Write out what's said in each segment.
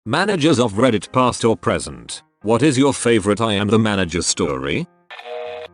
Managers of Reddit past or present. What is your favorite I am the manager story?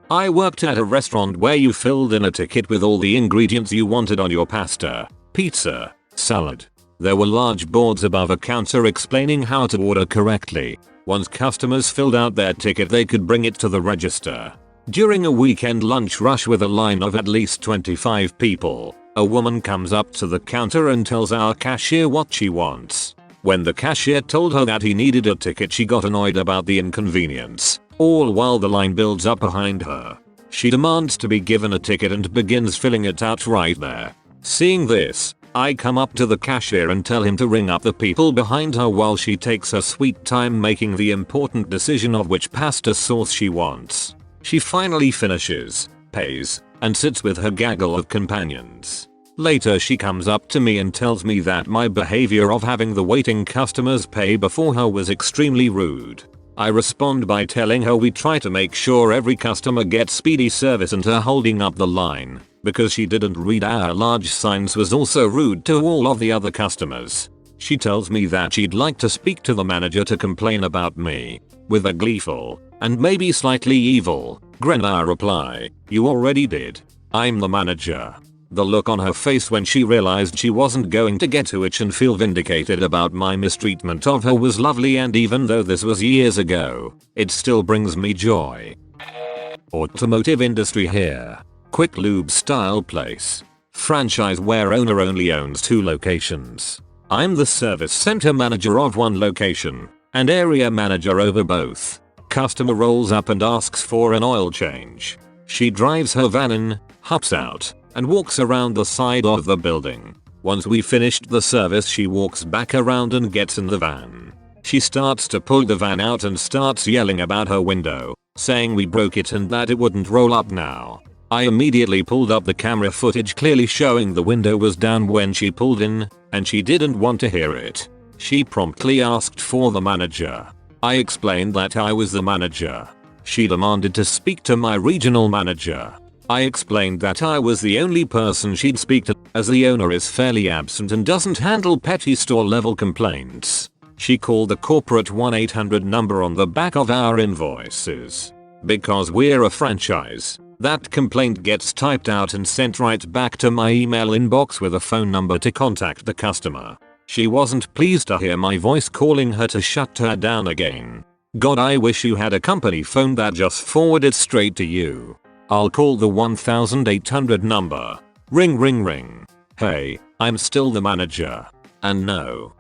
I worked at a restaurant where you filled in a ticket with all the ingredients you wanted on your pasta, pizza, salad. There were large boards above a counter explaining how to order correctly. Once customers filled out their ticket they could bring it to the register. During a weekend lunch rush with a line of at least 25 people, a woman comes up to the counter and tells our cashier what she wants. When the cashier told her that he needed a ticket, she got annoyed about the inconvenience, all while the line builds up behind her. She demands to be given a ticket and begins filling it out right there. Seeing this, I come up to the cashier and tell him to ring up the people behind her while she takes her sweet time making the important decision of which pasta sauce she wants. She finally finishes, pays, and sits with her gaggle of companions. Later she comes up to me and tells me that my behavior of having the waiting customers pay before her was extremely rude. I respond by telling her we try to make sure every customer gets speedy service, and her holding up the line because she didn't read our large signs was also rude to all of the other customers. She tells me that she'd like to speak to the manager to complain about me. With a gleeful, and maybe slightly evil, grin I reply, "You already did. I'm the manager." The look on her face when she realized she wasn't going to get to it and feel vindicated about my mistreatment of her was lovely, and even though this was years ago, it still brings me joy. Automotive industry here. Quick lube style place. Franchise where owner only owns 2 locations. I'm the service center manager of 1 location and area manager over both. Customer rolls up and asks for an oil change. She drives her van in, hops out, and walks around the side of the building. Once we finished the service she walks back around and gets in the van. She starts to pull the van out and starts yelling about her window, saying we broke it and that it wouldn't roll up now. I immediately pulled up the camera footage clearly showing the window was down when she pulled in, and she didn't want to hear it. She promptly asked for the manager. I explained that I was the manager. She demanded to speak to my regional manager. I explained that I was the only person she'd speak to, as the owner is fairly absent and doesn't handle petty store level complaints. She called the corporate 1-800 number on the back of our invoices. Because we're a franchise, that complaint gets typed out and sent right back to my email inbox with a phone number to contact the customer. She wasn't pleased to hear my voice calling her to shut her down again. God, I wish you had a company phone that just forwarded straight to you. I'll call the 1-800 number. Ring ring ring. Hey, I'm still the manager. And no.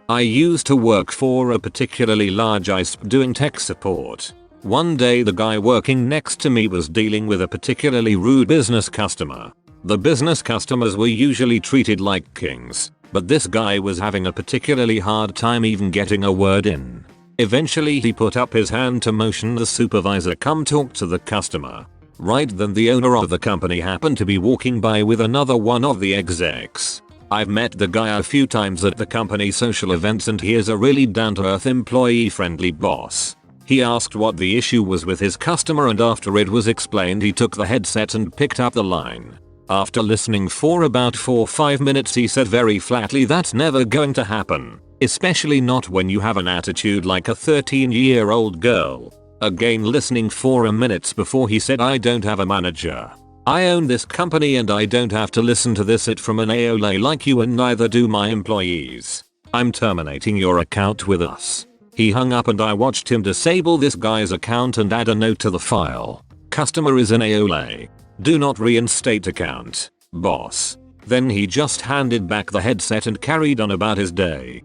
I used to work for a particularly large ISP doing tech support. One day the guy working next to me was dealing with a particularly rude business customer. The business customers were usually treated like kings, but this guy was having a particularly hard time even getting a word in. Eventually he put up his hand to motion the supervisor come talk to the customer. Right then the owner of the company happened to be walking by with another one of the execs. I've met the guy a few times at the company social events and he is a really down-to-earth employee friendly boss. He asked what the issue was with his customer, and after it was explained he took the headset and picked up the line. After listening for about 4-5 minutes he said very flatly that's never going to happen, especially not when you have an attitude like a 13-year-old girl. Again listening for a minute before he said I don't have a manager. I own this company and I don't have to listen to this it from an AOLA like you, and neither do my employees. I'm terminating your account with us. He hung up and I watched him disable this guy's account and add a note to the file. Customer is an AOLA. Do not reinstate account, boss. Then he just handed back the headset and carried on about his day.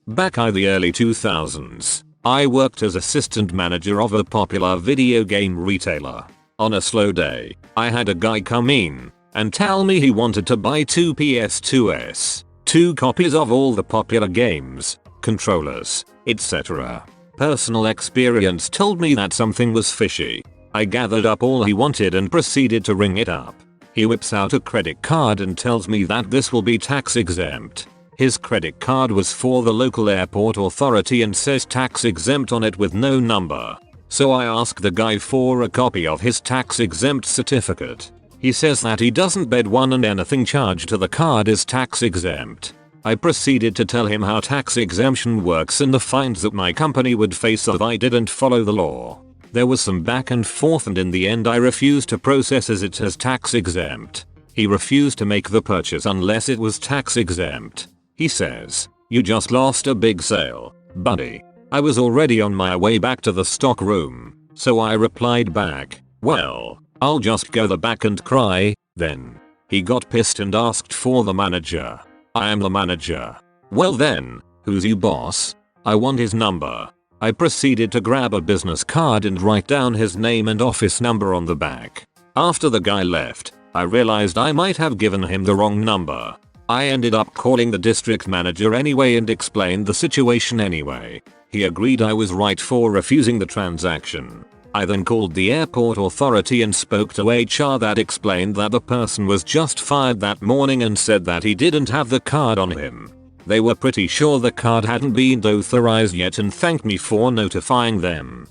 Back in the early 2000s, I worked as assistant manager of a popular video game retailer. On a slow day, I had a guy come in and tell me he wanted to buy 2 PS2s, 2 copies of all the popular games, controllers, etc. Personal experience told me that something was fishy. I gathered up all he wanted and proceeded to ring it up. He whips out a credit card and tells me that this will be tax exempt. His credit card was for the local airport authority and says tax exempt on it with no number. So I ask the guy for a copy of his tax exempt certificate. He says that he doesn't bed one and anything charged to the card is tax exempt. I proceeded to tell him how tax exemption works and the fines that my company would face if I didn't follow the law. There was some back and forth and in the end I refused to process as it as tax exempt. He refused to make the purchase unless it was tax exempt. He says, "You just lost a big sale, buddy." I was already on my way back to the stock room, so I replied back, "Well, I'll just go the back and cry, then." He got pissed and asked for the manager. I am the manager. Well then, who's you boss? I want his number. I proceeded to grab a business card and write down his name and office number on the back. After the guy left, I realized I might have given him the wrong number. I ended up calling the district manager anyway and explained the situation anyway. He agreed I was right for refusing the transaction. I then called the airport authority and spoke to HR that explained that the person was just fired that morning and said that he didn't have the card on him. They were pretty sure the card hadn't been authorized yet and thanked me for notifying them.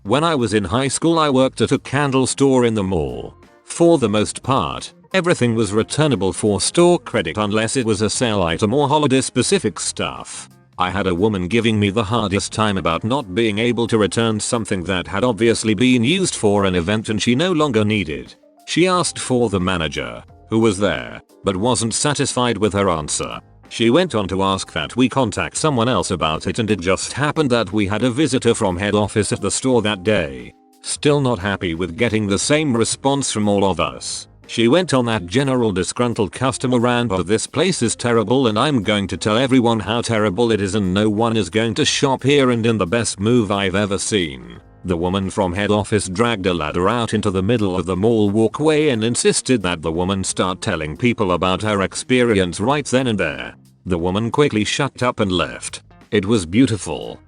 When I was in high school I worked at a candle store in the mall. For the most part, everything was returnable for store credit unless it was a sale item or holiday specific stuff. I had a woman giving me the hardest time about not being able to return something that had obviously been used for an event and she no longer needed. She asked for the manager, who was there, but wasn't satisfied with her answer. She went on to ask that we contact someone else about it and it just happened that we had a visitor from head office at the store that day. Still not happy with getting the same response from all of us. She went on that general disgruntled customer rant of "this place is terrible and I'm going to tell everyone how terrible it is and no one is going to shop here," and in the best move I've ever seen, the woman from head office dragged a ladder out into the middle of the mall walkway and insisted that the woman start telling people about her experience right then and there. The woman quickly shut up and left. It was beautiful.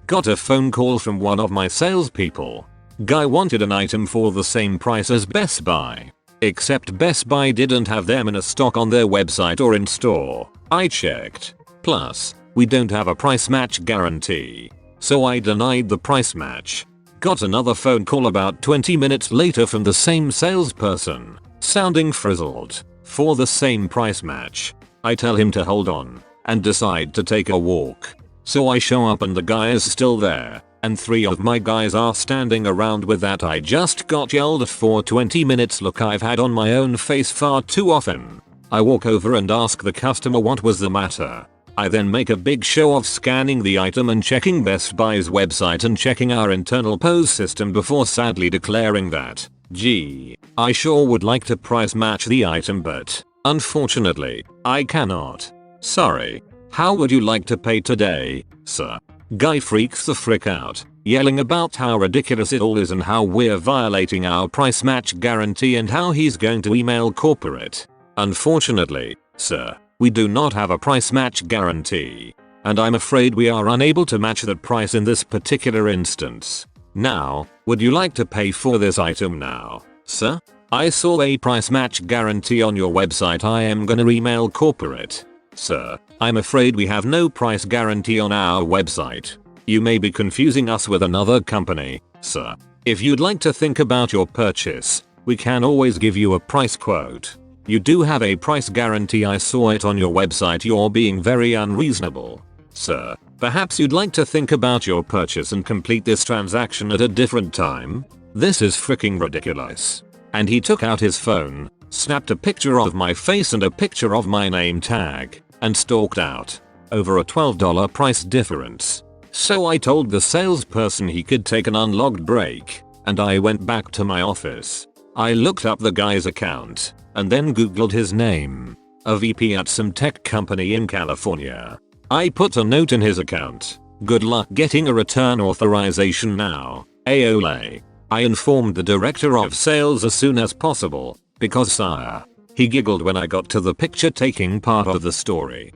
Got a phone call from one of my salespeople. Guy wanted an item for the same price as Best Buy. Except Best Buy didn't have them in a stock on their website or in store. I checked. Plus, we don't have a price match guarantee. So I denied the price match. Got another phone call about 20 minutes later from the same salesperson, sounding frizzled, for the same price match. I tell him to hold on, and decide to take a walk. So I show up and the guy is still there. And 3 of my guys are standing around with that "I just got yelled at for 20 minutes" look I've had on my own face far too often. I walk over and ask the customer what was the matter. I then make a big show of scanning the item and checking Best Buy's website and checking our internal POS system before sadly declaring that, "Gee, I sure would like to price match the item but, unfortunately, I cannot. Sorry. How would you like to pay today, sir?" Guy freaks the frick out, yelling about how ridiculous it all is and how we're violating our price match guarantee and how he's going to email corporate. Unfortunately, sir, we do not have a price match guarantee. And I'm afraid we are unable to match that price in this particular instance. Now, would you like to pay for this item now, sir? I saw a price match guarantee on your website. I am gonna email corporate. Sir, I'm afraid we have no price guarantee on our website. You may be confusing us with another company, sir. If you'd like to think about your purchase, we can always give you a price quote. You do have a price guarantee. I saw it on your website. You're being very unreasonable. Sir, perhaps you'd like to think about your purchase and complete this transaction at a different time? This is freaking ridiculous. And he took out his phone, snapped a picture of my face and a picture of my name tag, and stalked out. Over a $12 price difference. So I told the salesperson he could take an unlogged break, and I went back to my office. I looked up the guy's account, and then googled his name. A VP at some tech company in California. I put a note in his account. "Good luck getting a return authorization now, AOLA." I informed the director of sales as soon as possible, because sire. He giggled when I got to the picture taking part of the story.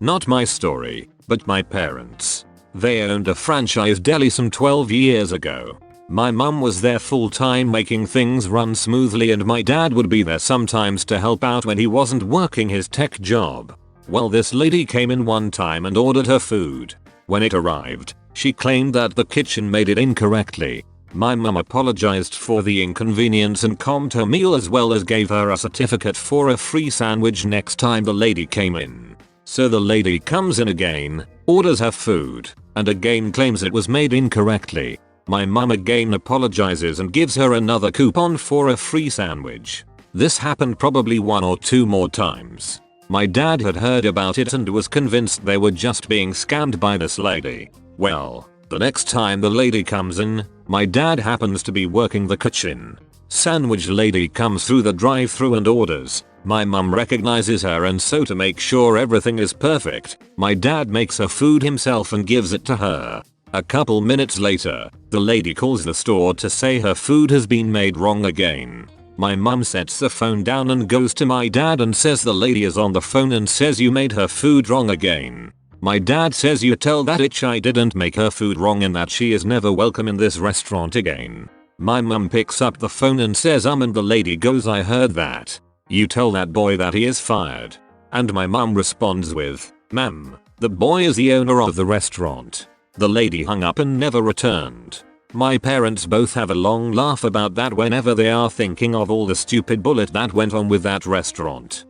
Not my story, but my parents. They owned a franchise deli some 12 years ago. My mum was there full time making things run smoothly and my dad would be there sometimes to help out when he wasn't working his tech job. Well, this lady came in one time and ordered her food. When it arrived, she claimed that the kitchen made it incorrectly. My mum apologized for the inconvenience and calmed her meal as well as gave her a certificate for a free sandwich next time the lady came in. So the lady comes in again, orders her food, and again claims it was made incorrectly. My mum again apologizes and gives her another coupon for a free sandwich. This happened probably 1 or 2 more times. My dad had heard about it and was convinced they were just being scammed by this lady. Well, the next time the lady comes in, my dad happens to be working the kitchen. Sandwich lady comes through the drive-thru and orders. My mum recognizes her, and so to make sure everything is perfect, my dad makes her food himself and gives it to her. A couple minutes later, the lady calls the store to say her food has been made wrong again. My mum sets the phone down and goes to my dad and says the lady is on the phone and says you made her food wrong again. My dad says you tell that itch I didn't make her food wrong and that she is never welcome in this restaurant again. My mum picks up the phone and says and the lady goes I heard that. You tell that boy that he is fired. And my mum responds with, ma'am, the boy is the owner of the restaurant. The lady hung up and never returned. My parents both have a long laugh about that whenever they are thinking of all the stupid bullet that went on with that restaurant.